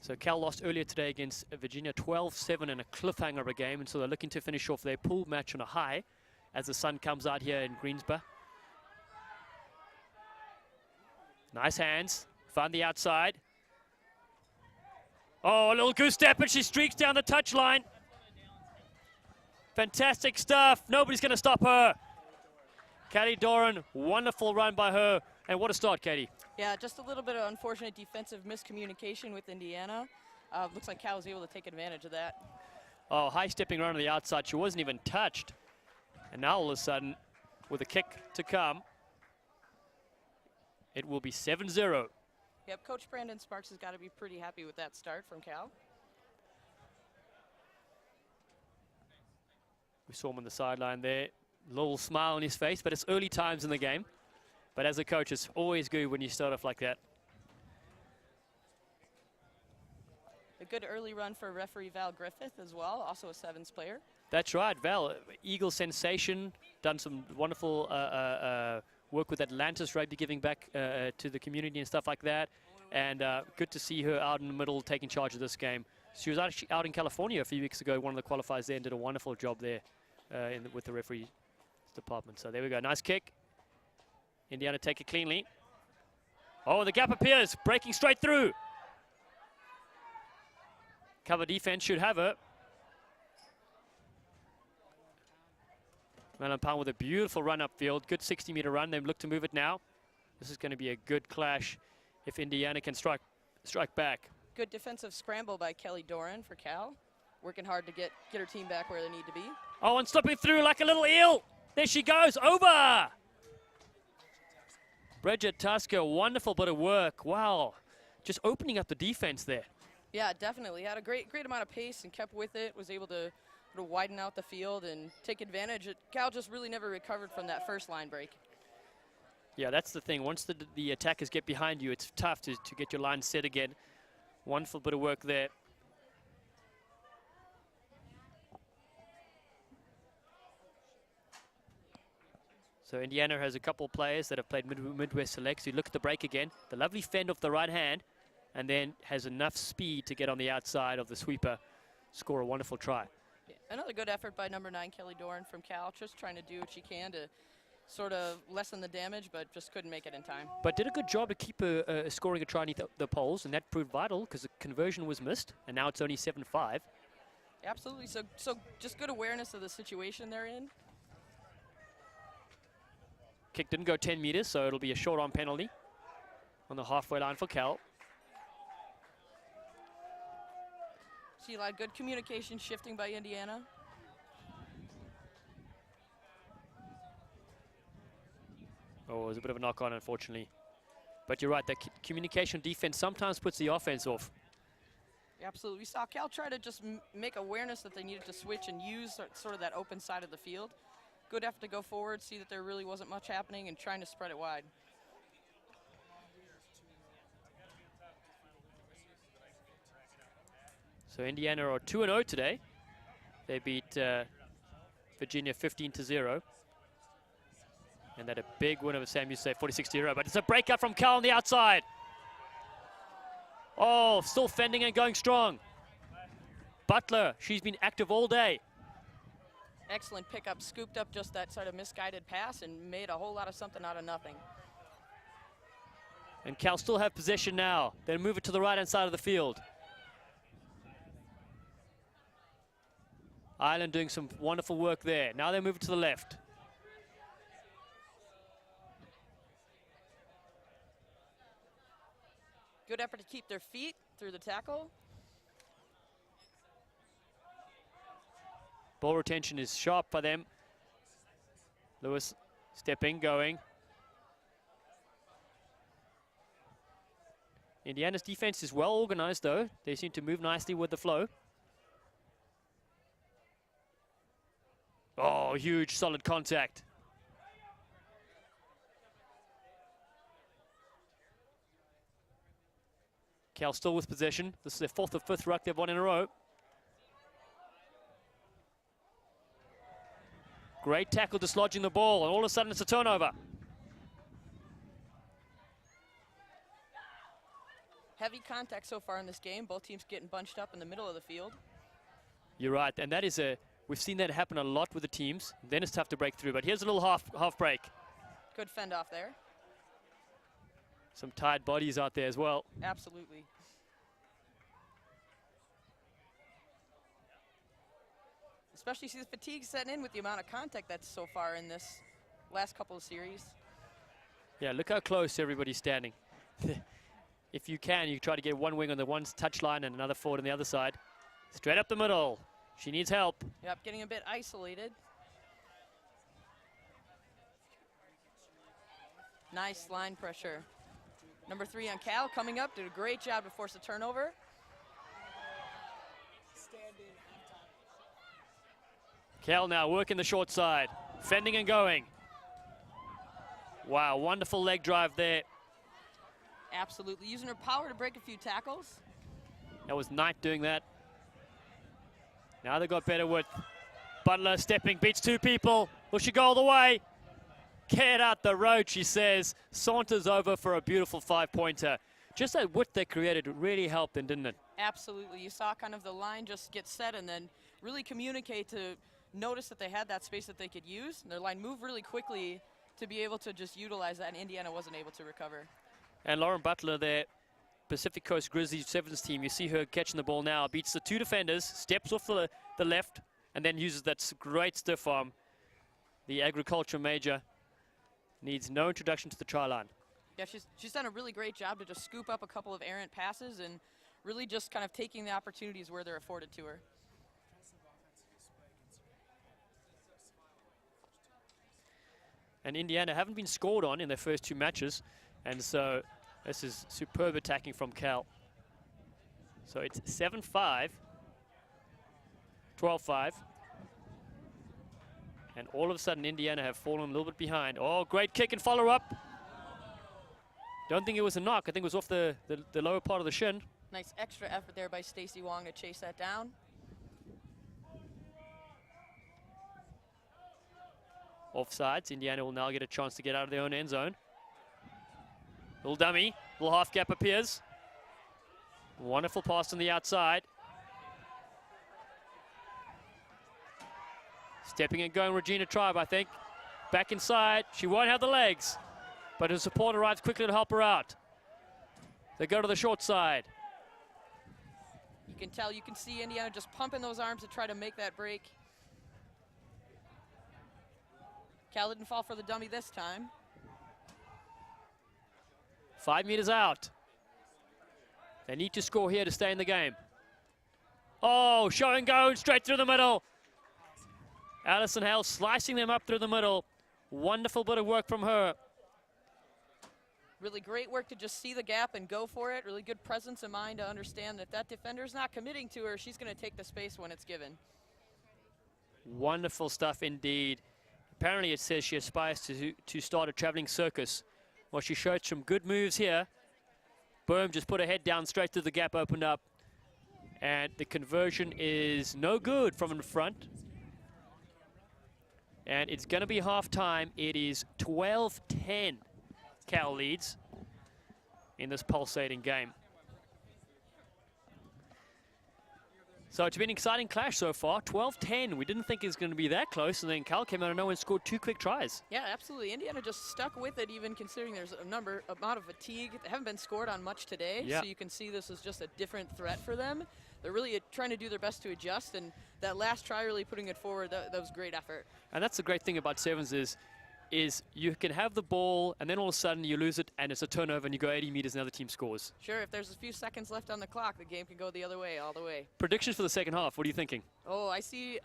So Cal lost earlier today against Virginia 12-7 in a cliffhanger of a game, and so they're looking to finish off their pool match on a high as the sun comes out here in Greensboro. Nice hands, found the outside. Oh, a little goose step, and she streaks down the touchline. Fantastic stuff. Nobody's going to stop her. Katie Doran, wonderful run by her. And what a start, Katie. Yeah, just a little bit of unfortunate defensive miscommunication with Indiana. Looks like Cal was able to take advantage of that. Oh, high stepping run on the outside. She wasn't even touched. And now all of a sudden, with a kick to come, it will be 7-0. Yep, Coach Brandon Sparks has got to be pretty happy with that start from Cal. We saw him on the sideline there. Little smile on his face, but it's early times in the game. But as a coach, it's always good when you start off like that. A good early run for referee Val Griffith as well, also a sevens player. That's right, Val, Eagle sensation, done some wonderful work with Atlantis Rugby, giving back to the community and stuff like that. And good to see her out in the middle taking charge of this game. She was actually out in California a few weeks ago, one of the qualifiers there, and did a wonderful job there with the referee department. So there we go, nice kick. Indiana take it cleanly. Oh, the gap appears, breaking straight through. Cover defense should have her. Mellon Pound with a beautiful run upfield, good 60-meter run. They look to move it now. This is going to be a good clash if Indiana can strike back. Good defensive scramble by Kelly Doran for Cal. Working hard to get her team back where they need to be. Oh, and slipping through like a little eel. There she goes, over. Bridget Tusker, wonderful bit of work. Wow, just opening up the defense there. Yeah, definitely. Had a great amount of pace and kept with it. Was able to widen out the field and take advantage. Cal just really never recovered from that first line break. Yeah, that's the thing. Once the attackers get behind you, it's tough to get your line set again. Wonderful bit of work there. So Indiana has a couple of players that have played Midwest Selects. You look at the break again. The lovely fend off the right hand, and then has enough speed to get on the outside of the sweeper, score a wonderful try. Yeah, another good effort by number 9, Kelly Doran from Cal, just trying to do what she can to sort of lessen the damage, but just couldn't make it in time. But did a good job to keep scoring a try underneath the poles, and that proved vital because the conversion was missed, and now it's only 7-5. Absolutely, so just good awareness of the situation they're in. Kick didn't go 10 meters, so it'll be a short arm penalty on the halfway line for Cal. See a lot of good communication shifting by Indiana. Oh, it was a bit of a knock on, unfortunately. But you're right, the communication defense sometimes puts the offense off. Absolutely. We saw Cal try to just make awareness that they needed to switch and use sort of that open side of the field. Good effort to go forward, see that there really wasn't much happening, and trying to spread it wide. So Indiana are 2-0 today. They beat Virginia 15-0. And that a big win over Sam Houston, 46-0. But it's a breakout from Cal on the outside. Oh, still fending and going strong. Butler, she's been active all day. Excellent pickup, scooped up just that sort of misguided pass and made a whole lot of something out of nothing. And Cal still have possession now. They move it to the right-hand side of the field. Ireland doing some wonderful work there. Now they move it to the left. Good effort to keep their feet through the tackle. Ball retention is sharp for them. Lewis stepping, going. Indiana's defense is well organized though. They seem to move nicely with the flow. Oh, huge solid contact. Cal still with possession. This is their 4th or 5th ruck they've won in a row. Great tackle dislodging the ball, and all of a sudden it's a turnover. Heavy contact so far in this game. Both teams getting bunched up in the middle of the field. You're right, and that is we've seen that happen a lot with the teams. Then it's tough to break through, but here's a little half break. Good fend off there. Some tired bodies out there as well. Absolutely. Especially see the fatigue setting in with the amount of contact that's so far in this last couple of series. Yeah, look how close everybody's standing. If you can, you try to get one wing on the one touchline and another forward on the other side. Straight up the middle. She needs help. Yep, getting a bit isolated. Nice line pressure. Number 3 on Cal coming up, did a great job to force a turnover. Cal now working the short side, fending and going. Wow, wonderful leg drive there. Absolutely, using her power to break a few tackles. That was Knight doing that. Now they've got better width. Butler stepping, beats 2 people. Will she go all the way? Get out the road, she says. Saunters over for a beautiful 5-pointer. Just that width they created really helped them, didn't it? Absolutely, you saw kind of the line just get set and then really communicate to notice that they had that space that they could use. And their line moved really quickly to be able to just utilize that, and Indiana wasn't able to recover. And Lauren Butler there, Pacific Coast Grizzlies Sevens team, you see her catching the ball now, beats the 2 defenders, steps off the left, and then uses that great stiff arm. The agriculture major needs no introduction to the try line. Yeah, she's done a really great job to just scoop up a couple of errant passes and really just kind of taking the opportunities where they're afforded to her. And Indiana haven't been scored on in their first 2 matches, and so this is superb attacking from Cal. So it's 7-5, 12-5. And all of a sudden, Indiana have fallen a little bit behind. Oh, great kick and follow-up. Don't think it was a knock. I think it was off the lower part of the shin. Nice extra effort there by Stacey Wong to chase that down. Offsides. Indiana will now get a chance to get out of their own end zone. Little dummy. Little half gap appears. Wonderful pass on the outside. Stepping and going, Regina Tribe, I think. Back inside. She won't have the legs, but her support arrives quickly to help her out. They go to the short side. You can tell, you can see Indiana just pumping those arms to try to make that break. Cal didn't fall for the dummy this time. 5 meters out. They need to score here to stay in the game. Oh, show and go straight through the middle. Allison Hale slicing them up through the middle. Wonderful bit of work from her. Really great work to just see the gap and go for it. Really good presence of mind to understand that that defender's not committing to her. She's going to take the space when it's given. Wonderful stuff indeed. Apparently it says she aspires to start a traveling circus. Well, she showed some good moves here. Boom, just put her head down straight through the gap, opened up. And the conversion is no good from in front. And it's going to be half-time. It is 12-10. Cal leads in this pulsating game. So it's been an exciting clash so far. 12-10. We didn't think it was going to be that close, and then Cal came out of nowhere and scored 2 quick tries. Yeah, absolutely. Indiana just stuck with it, even considering there's a amount of fatigue. They haven't been scored on much today, yeah. So you can see this is just a different threat for them. They're really trying to do their best to adjust, and that last try really putting it forward, that was great effort. And that's the great thing about sevens is you can have the ball and then all of a sudden you lose it and it's a turnover and you go 80 meters and the other team scores. Sure, if there's a few seconds left on the clock, the game can go the other way, all the way. Predictions for the second half, what are you thinking? Oh, I see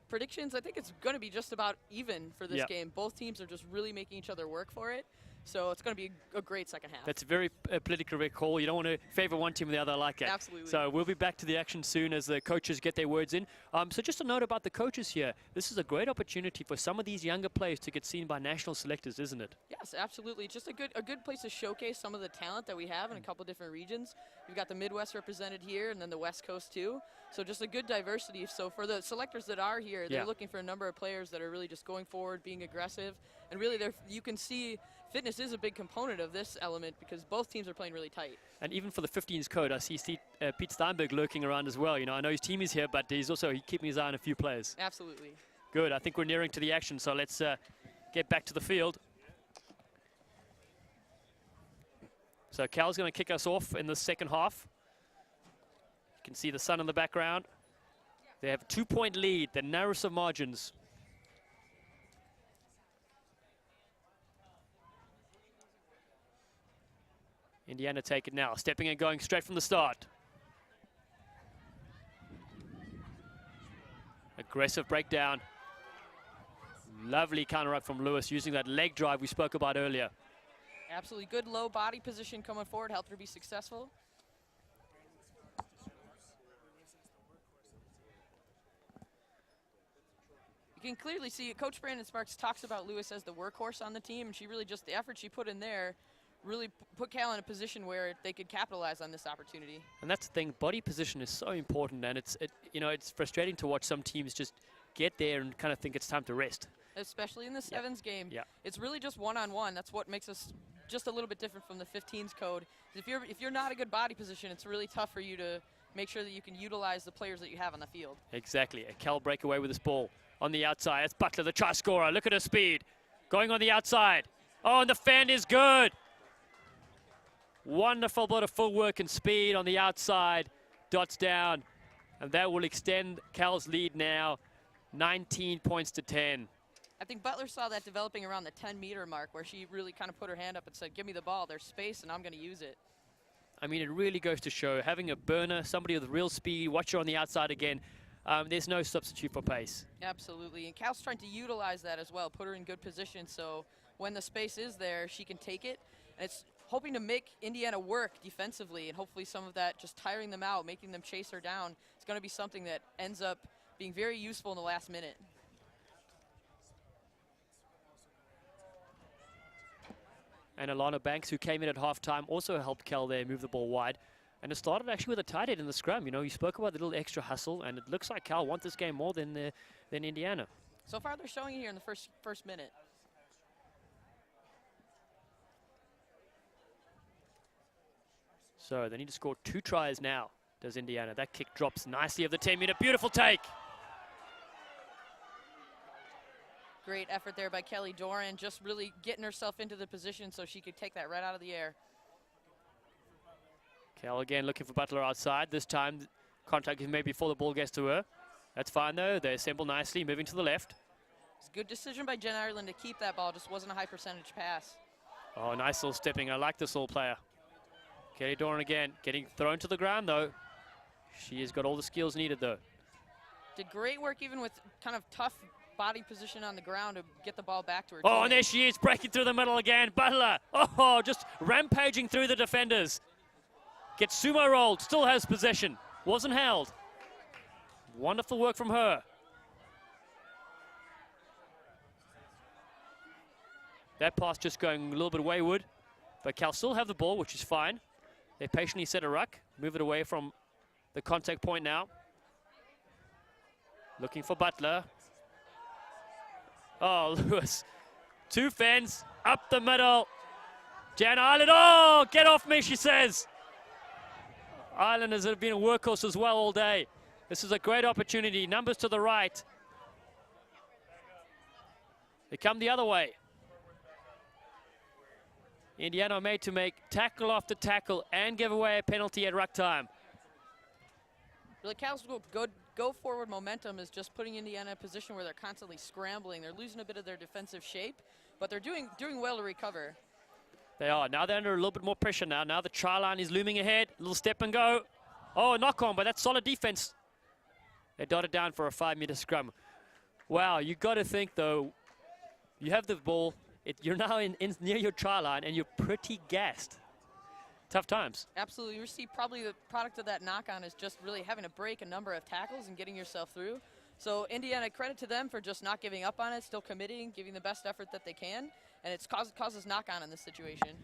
predictions. I think it's going to be just about even for this game. Both teams are just really making each other work for it. So it's going to be a great second half. That's a very politically correct call. You don't want to favor one team or the other. I like it. Absolutely. So we'll be back to the action soon as the coaches get their words in. So just a note about the coaches here. This is a great opportunity for some of these younger players to get seen by national selectors, isn't it? Yes, absolutely. Just a good place to showcase some of the talent that we have in a couple different regions. We've got the Midwest represented here and then the West Coast too. So just a good diversity. So for the selectors that are here, they're looking for a number of players that are really just going forward, being aggressive. And really, you can see fitness is a big component of this element because both teams are playing really tight. And even for the 15s code, I see Pete Steinberg lurking around as well. You know, I know his team is here, but he's also keeping his eye on a few players. Absolutely. Good. I think we're nearing to the action, so let's get back to the field. So Cal's going to kick us off in the second half. You can see the sun in the background. They have a 2-point lead, the narrowest of margins. Indiana take it now, stepping and going straight from the start. Aggressive breakdown. Lovely counter up from Lewis using that leg drive we spoke about earlier. Absolutely good low body position coming forward, helped her be successful. You can clearly see Coach Brandon Sparks talks about Lewis as the workhorse on the team, and she really just, the effort she put in there really put Cal in a position where they could capitalize on this opportunity. And that's the thing, body position is so important, and it's frustrating to watch some teams just get there and kind of think it's time to rest. Especially in the sevens game. Yeah. It's really just one-on-one. That's what makes us just a little bit different from the 15s code. If you're not a good body position, it's really tough for you to make sure that you can utilize the players that you have on the field. Exactly. A Cal breakaway with this ball on the outside. That's Butler, the try scorer. Look at her speed. Going on the outside. Oh, and the fan is good. Wonderful bit of footwork and speed on the outside. Dots down. And that will extend Cal's lead now. 19 points to 10. I think Butler saw that developing around the 10-meter mark where she really kind of put her hand up and said, give me the ball, there's space, and I'm going to use it. I mean, it really goes to show, having a burner, somebody with real speed, watch her on the outside again, there's no substitute for pace. Absolutely, and Cal's trying to utilize that as well, put her in good position so when the space is there, she can take it. And it's hoping to make Indiana work defensively, and hopefully some of that just tiring them out, making them chase her down, is going to be something that ends up being very useful in the last minute. And Alana Banks, who came in at halftime, also helped Cal there move the ball wide. And it started actually with a tight end in the scrum. You know, you spoke about the little extra hustle, and it looks like Cal want this game more than Indiana. So far, they're showing it here in the first minute. So they need to score 2 tries now, does Indiana. That kick drops nicely of the 10-meter. Beautiful take. Great effort there by Kelly Doran, just really getting herself into the position so she could take that right out of the air. Cal again looking for Butler outside. This time, contact is maybe before the ball gets to her. That's fine though. They assemble nicely, moving to the left. It's a good decision by Jen Ireland to keep that ball. Just wasn't a high percentage pass. Oh, nice little stepping. I like this little player. Kelly Doran again, getting thrown to the ground though. She has got all the skills needed though. Did great work even with kind of tough body position on the ground to get the ball back to her. Oh, and there she is, breaking through the middle again. Butler, oh, just rampaging through the defenders. Gets sumo rolled, still has possession. Wasn't held. Wonderful work from her. That pass just going a little bit wayward, but Cal still have the ball, which is fine. They patiently set a ruck, move it away from the contact point now. Looking for Butler. Oh, Lewis. 2 fans, up the middle. Jan Ireland, oh, get off me, she says. Ireland has been a workhorse as well all day. This is a great opportunity. Numbers to the right. They come the other way. Indiana made to make tackle after tackle and give away a penalty at ruck time. Really, Cal's good go forward momentum is just putting Indiana in a position where they're constantly scrambling. They're losing a bit of their defensive shape, but they're doing well to recover. They are. Now they're under a little bit more pressure now. Now the try line is looming ahead. A little step and go. Oh, knock on, but that's solid defense. They dotted down for a 5-meter scrum. Wow, you got to think though, you have the ball, you're now near your try line and you're pretty gassed. Tough times. Absolutely. You see probably the product of that knock-on is just really having to break a number of tackles and getting yourself through. So Indiana, credit to them for just not giving up on it, still committing, giving the best effort that they can, and it's causes knock-on in this situation.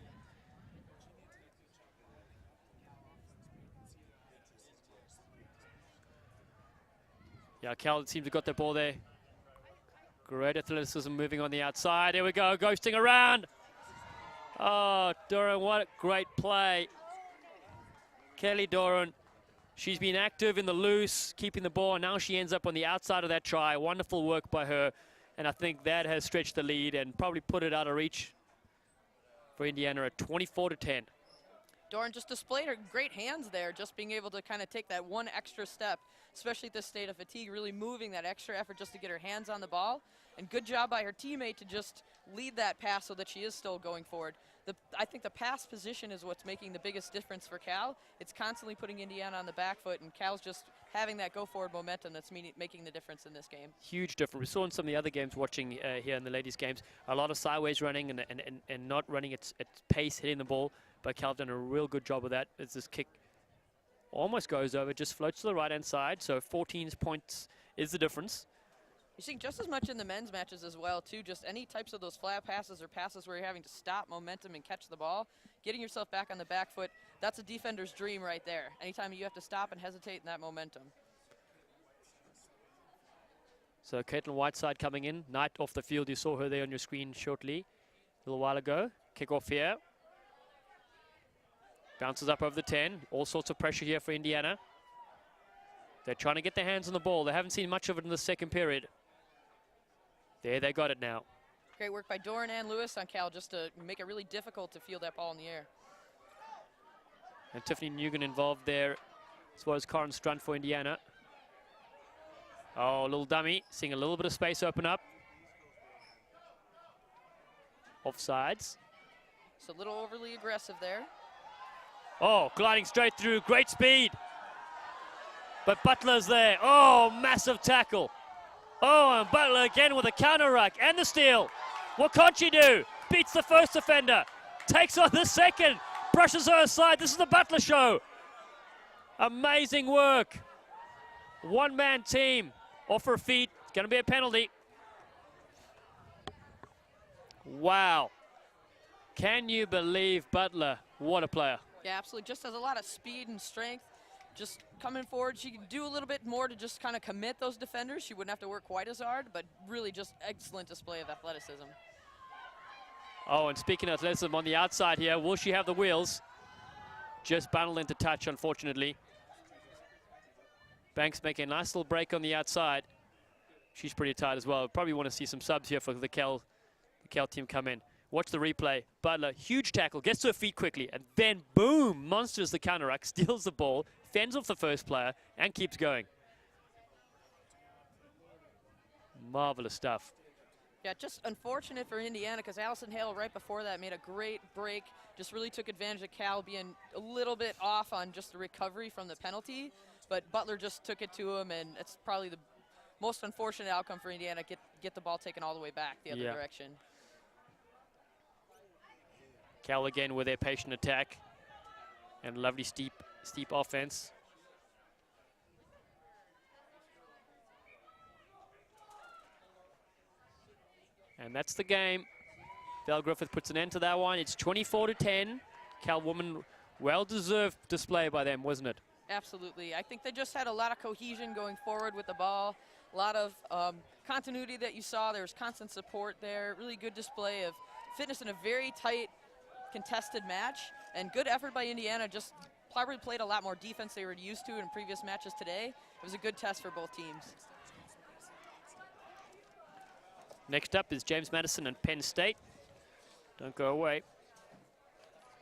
Yeah, Cal seems to have got the ball there. Great athleticism moving on the outside. There we go, ghosting around. Oh, Doran, what a great play. Kelly Doran, she's been active in the loose, keeping the ball, and now she ends up on the outside of that try. Wonderful work by her, and I think that has stretched the lead and probably put it out of reach for Indiana at 24-10. Doran just displayed her great hands there, just being able to kind of take that one extra step, especially at this state of fatigue, really moving that extra effort just to get her hands on the ball. And good job by her teammate to just lead that pass so that she is still going forward. I think the pass position is what's making the biggest difference for Cal. It's constantly putting Indiana on the back foot, and Cal's just having that go-forward momentum that's making the difference in this game. Huge difference. We saw in some of the other games watching here in the ladies' games, a lot of sideways running and not running its pace, hitting the ball. But Cal's done a real good job of that as this kick almost goes over, just floats to the right-hand side. So 14 points is the difference. You're seeing just as much in the men's matches as well, too. Just any types of those flat passes or passes where you're having to stop momentum and catch the ball, getting yourself back on the back foot, that's a defender's dream right there. Anytime you have to stop and hesitate in that momentum. So Caitlin Whiteside coming in. Knight off the field. You saw her there on your screen shortly, a little while ago. Kick off here. Bounces up over the 10. All sorts of pressure here for Indiana. They're trying to get their hands on the ball. They haven't seen much of it in the second period. There, they got it now. Great work by Doran and Lewis on Cal just to make it really difficult to field that ball in the air. And Tiffany Nugent involved there, as well as Corin Strunt for Indiana. Oh, a little dummy, seeing a little bit of space open up. Offsides. It's a little overly aggressive there. Oh, gliding straight through, great speed. But Butler's there. Oh, massive tackle. Oh, and Butler again with a counter ruck and the steal. What can't she do? Beats the first defender. Takes on the second. Brushes her aside. This is the Butler show. Amazing work. One-man team. Off her feet. It's going to be a penalty. Wow. Can you believe Butler? What a player. Yeah, absolutely. Just has a lot of speed and strength. Just coming forward, she can do a little bit more to just kind of commit those defenders. She wouldn't have to work quite as hard, but really just excellent display of athleticism. Oh, and speaking of athleticism on the outside here, will she have the wheels? Just bundled into touch, unfortunately. Banks making a nice little break on the outside. She's pretty tight as well. Probably want to see some subs here for the Cal team come in. Watch the replay. Butler, huge tackle, gets to her feet quickly, and then boom, monsters the counter-ruck, steals the ball, fends off the first player, and keeps going. Marvelous stuff. Yeah, just unfortunate for Indiana because Allison Hale right before that made a great break. Just really took advantage of Cal being a little bit off on just the recovery from the penalty. But Butler just took it to him, and it's probably the most unfortunate outcome for Indiana, get the ball taken all the way back the other direction. Cal again with their patient attack and lovely steep offense. And that's the game. Val Griffith puts an end to that one. It's 24-10. Cal woman, well-deserved display by them, wasn't it? Absolutely. I think they just had a lot of cohesion going forward with the ball. A lot of continuity that you saw. There was constant support there. Really good display of fitness in a very tight, contested match. And good effort by Indiana. Just probably played a lot more defense they were used to in previous matches today. It was a good test for both teams. Next up is James Madison and Penn State. Don't go away.